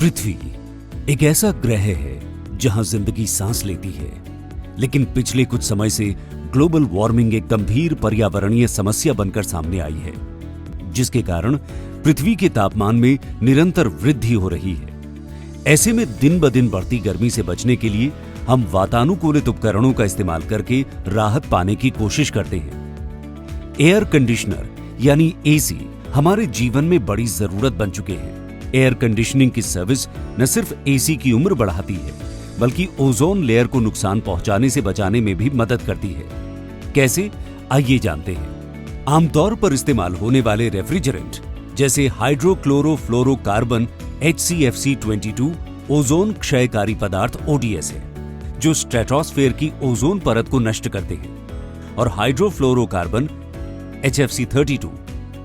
पृथ्वी एक ऐसा ग्रह है जहां जिंदगी सांस लेती है, लेकिन पिछले कुछ समय से ग्लोबल वार्मिंग एक गंभीर पर्यावरणीय समस्या बनकर सामने आई है, जिसके कारण पृथ्वी के तापमान में निरंतर वृद्धि हो रही है। ऐसे में दिन ब दिन बढ़ती गर्मी से बचने के लिए हम वातानुकूलित उपकरणों का इस्तेमाल करके राहत पाने की कोशिश करते हैं। एयर कंडीशनर यानी एसी हमारे जीवन में बड़ी जरूरत बन चुके हैं। एयर कंडीशनिंग की सर्विस न सिर्फ एसी की उम्र बढ़ाती है, बल्कि ओजोन लेयर को नुकसान पहुंचाने से बचाने में भी मदद करती है। कैसे, आइए जानते हैं। आमतौर पर इस्तेमाल होने वाले रेफ्रिजरेंट जैसे हाइड्रोक्लोरोफ्लोरोकार्बन HCFC-22 ओजोन क्षयकारी पदार्थ ODS है, जो स्ट्रेटोस्फेयर की ओजोन परत को नष्ट करते हैं, और हाइड्रोफ्लोरोकार्बन HFC-32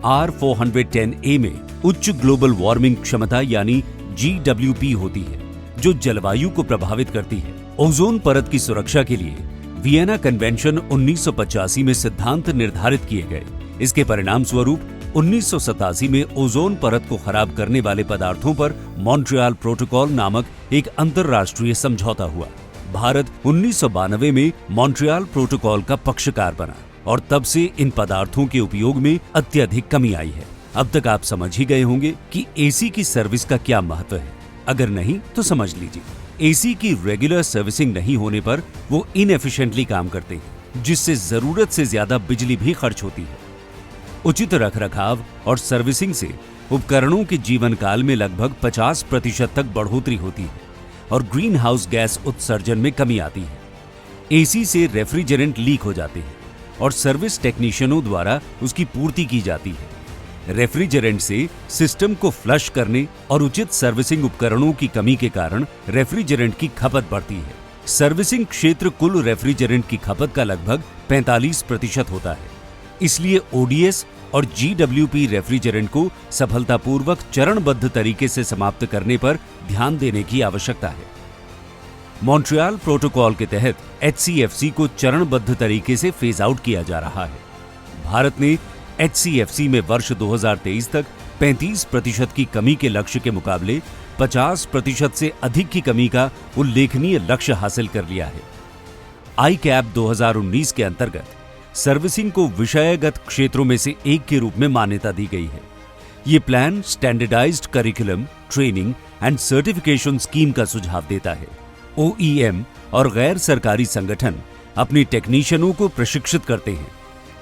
R410A में उच्च ग्लोबल वार्मिंग क्षमता यानी GWP होती है, जो जलवायु को प्रभावित करती है। ओजोन परत की सुरक्षा के लिए वियना कन्वेंशन 1985 में सिद्धांत निर्धारित किए गए। इसके परिणाम स्वरूप 1987 में ओजोन परत को खराब करने वाले पदार्थों पर मॉन्ट्रियल प्रोटोकॉल नामक एक अंतरराष्ट्रीय समझौता हुआ। भारत 1992 में मॉन्ट्रियल प्रोटोकॉल का पक्षकार बना और तब से इन पदार्थों के उपयोग में अत्यधिक कमी आई है। अब तक आप समझ ही गए होंगे कि एसी की सर्विस का क्या महत्व है। अगर नहीं तो समझ लीजिए। एसी की रेगुलर सर्विसिंग नहीं होने पर वो इनएफिशिएंटली काम करते हैं, जिससे जरूरत से ज्यादा बिजली भी खर्च होती है। उचित रखरखाव और सर्विसिंग से उपकरणों के जीवन काल में लगभग 50% तक बढ़ोतरी होती है और ग्रीन हाउस गैस उत्सर्जन में कमी आती है। एसी से रेफ्रिजरेंट लीक हो जाते हैं और सर्विस टेक्नीशियनों द्वारा उसकी पूर्ति की जाती है। रेफ्रिजरेंट से सिस्टम को फ्लश करने और उचित सर्विसिंग उपकरणों की कमी के कारण रेफ्रिजरेंट की खपत बढ़ती है। सर्विसिंग क्षेत्र कुल रेफ्रिजरेंट की खपत का लगभग 45% होता है। इसलिए ODS और GWP रेफ्रिजरेंट को सफलतापूर्वक चरणबद्ध तरीके से समाप्त करने पर ध्यान देने की आवश्यकता है। मॉन्ट्रियल प्रोटोकॉल के तहत HCFC को चरणबद्ध तरीके से फेज आउट किया जा रहा है। भारत ने HCFC में वर्ष 2023 तक 35% की कमी के लक्ष्य के मुकाबले 50% से अधिक की कमी का उल्लेखनीय लक्ष्य हासिल कर लिया है। ICAP 2019 के अंतर्गत सर्विसिंग को विषयगत क्षेत्रों में से एक के रूप में मान्यता दी गई है। ये plan standardized curriculum, training and certification scheme का सुझाव देता है। OEM और गैर सरकारी संगठन अपने टेक्नीशियनों को प्रशिक्षित करते हैं।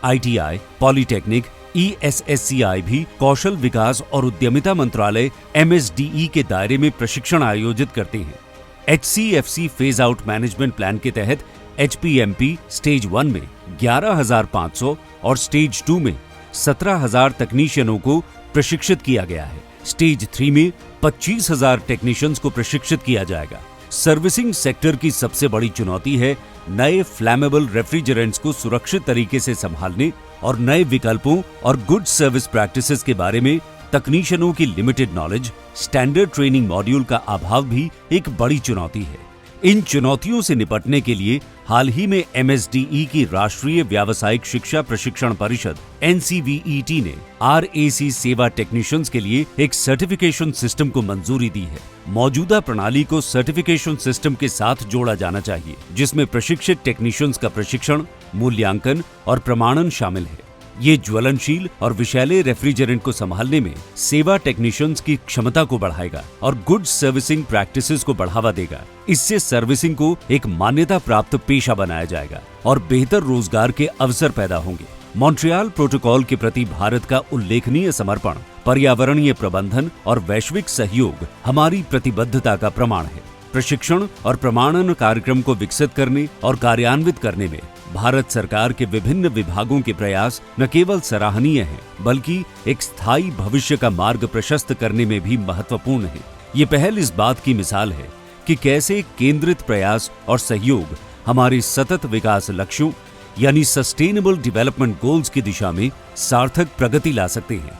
ITI, पॉलिटेक्निक, ESSCI भी कौशल विकास और उद्यमिता मंत्रालय MSDE के दायरे में प्रशिक्षण आयोजित करते हैं। HCFC phase out management plan के तहत HPMP स्टेज 1 में 11,500 और स्टेज 2 में 17,000 तकनीशियनों को प्रशिक्षित किया गया है। स्टेज 3 में 25,000 टेक्नीशियंस को प्रशिक्षित किया जाएगा। सर्विसिंग सेक्टर की सबसे बड़ी चुनौती है नए फ्लैमेबल रेफ्रिजरेंट्स को सुरक्षित तरीके से संभालने और नए विकल्पों और गुड सर्विस प्रैक्टिसेस के बारे में तकनीशियनों की limited knowledge. Standard training module का अभाव भी एक बड़ी चुनौती है। इन चुनौतियों से निपटने के लिए हाल ही में MSDE की राष्ट्रीय व्यावसायिक शिक्षा प्रशिक्षण परिषद NCVET ने RAC सेवा टेक्नीशियंस के लिए एक सर्टिफिकेशन सिस्टम को मंजूरी दी है। मौजूदा प्रणाली को सर्टिफिकेशन सिस्टम के साथ जोड़ा जाना चाहिए, जिसमें प्रशिक्षित टेक्नीशियंस का प्रशिक्षण, मूल्यांकन और प्रमाणन शामिल है। ये ज्वलनशील और विषैले रेफ्रिजरेंट को संभालने में सेवा टेक्नीशियंस की क्षमता को बढ़ाएगा और गुड सर्विसिंग प्रैक्टिसेस को बढ़ावा देगा। इससे सर्विसिंग को एक मान्यता प्राप्त पेशा बनाया जाएगा और बेहतर रोजगार के अवसर पैदा होंगे। मॉन्ट्रियल प्रोटोकॉल के प्रति भारत का उल्लेखनीय समर्पण, पर्यावरणीय प्रबंधन और वैश्विक सहयोग हमारी प्रतिबद्धता का प्रमाण है। प्रशिक्षण और प्रमाणन कार्यक्रम को विकसित करने और कार्यान्वित करने में भारत सरकार के विभिन्न विभागों के प्रयास न केवल सराहनीय हैं, बल्कि एक स्थायी भविष्य का मार्ग प्रशस्त करने में भी महत्वपूर्ण है। ये पहल इस बात की मिसाल है कि कैसे केंद्रित प्रयास और सहयोग हमारे सतत विकास लक्ष्यों यानी सस्टेनेबल डेवलपमेंट गोल्स की दिशा में सार्थक प्रगति ला सकते हैं।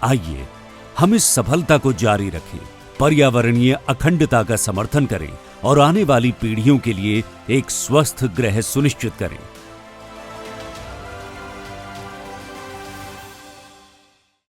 आइए हम इस सफलता को जारी रखें, पर्यावरणीय अखंडता का समर्थन करें और आने वाली पीढ़ियों के लिए एक स्वस्थ ग्रह सुनिश्चित करें।